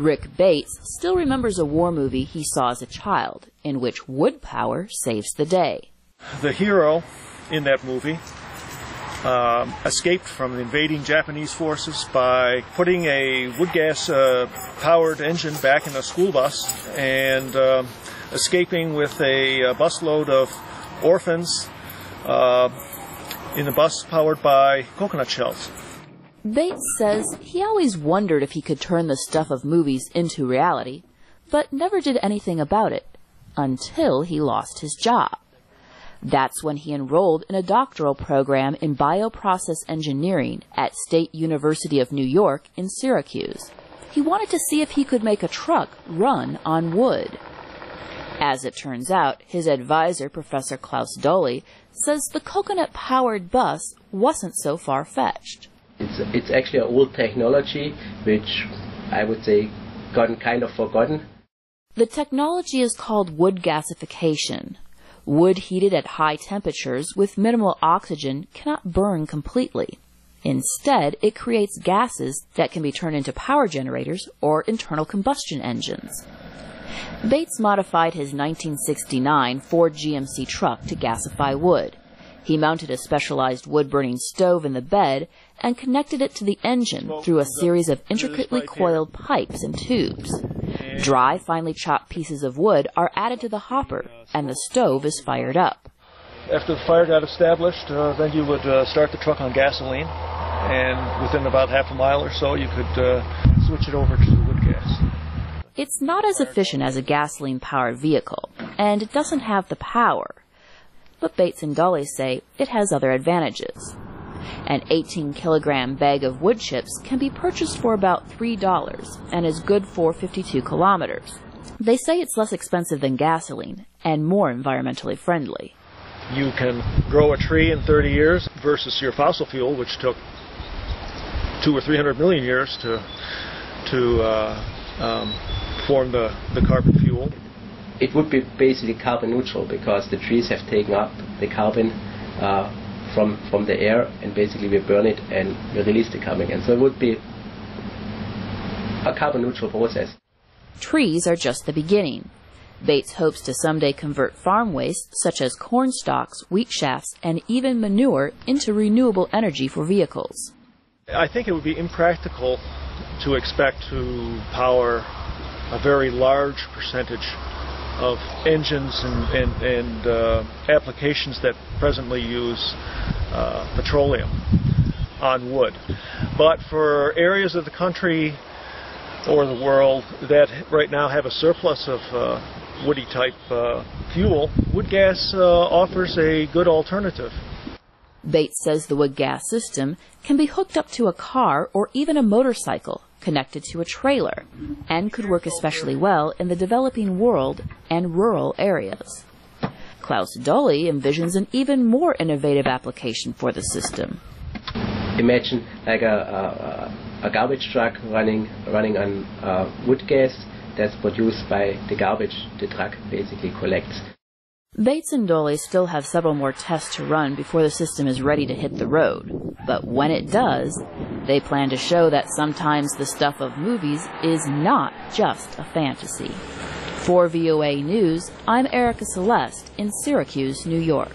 Rick Bates still remembers a war movie he saw as a child, in which wood power saves the day. The hero in that movie escaped from the invading Japanese forces by putting a wood gas powered engine back in a school bus and escaping with a busload of orphans in a bus powered by coconut shells. Bates says he always wondered if he could turn the stuff of movies into reality, but never did anything about it until he lost his job. That's when he enrolled in a doctoral program in bioprocess engineering at State University of New York in Syracuse. He wanted to see if he could make a truck run on wood. As it turns out, his advisor, Professor Klaus Dolly, says the coconut-powered bus wasn't so far-fetched. It's actually an old technology, which I would say gotten kind of forgotten. The technology is called wood gasification. Wood heated at high temperatures with minimal oxygen cannot burn completely. Instead, it creates gases that can be turned into power generators or internal combustion engines. Bates modified his 1969 Ford GMC truck to gasify wood. He mounted a specialized wood-burning stove in the bed and connected it to the engine through a series of intricately coiled pipes and tubes. Dry, finely chopped pieces of wood are added to the hopper, and the stove is fired up. After the fire got established, then you would start the truck on gasoline, and within about half a mile or so you could switch it over to the wood gas. It's not as efficient as a gasoline-powered vehicle, and it doesn't have the power. But Bates and Dolly say it has other advantages. An 18-kilogram bag of wood chips can be purchased for about $3 and is good for 52 kilometers. They say it's less expensive than gasoline and more environmentally friendly. You can grow a tree in 30 years versus your fossil fuel, which took 200 or 300 million years to form the carbon fuel. It would be basically carbon neutral because the trees have taken up the carbon from the air, and basically we burn it and we release the carbon again. So it would be a carbon neutral process. Trees are just the beginning. Bates hopes to someday convert farm waste, such as corn stalks, wheat shafts, and even manure, into renewable energy for vehicles. I think it would be impractical to expect to power a very large percentage of engines and applications that presently use petroleum on wood. But for areas of the country or the world that right now have a surplus of woody type fuel, wood gas offers a good alternative. Bates says the wood gas system can be hooked up to a car or even a motorcycle connected to a trailer, and could work especially well in the developing world and rural areas. Klaus Dolly envisions an even more innovative application for the system. Imagine like a garbage truck running on wood gas that's produced by the garbage the truck basically collects. Bates and Dolly still have several more tests to run before the system is ready to hit the road. But when it does, they plan to show that sometimes the stuff of movies is not just a fantasy. For VOA News, I'm Erika Celeste in Syracuse, New York.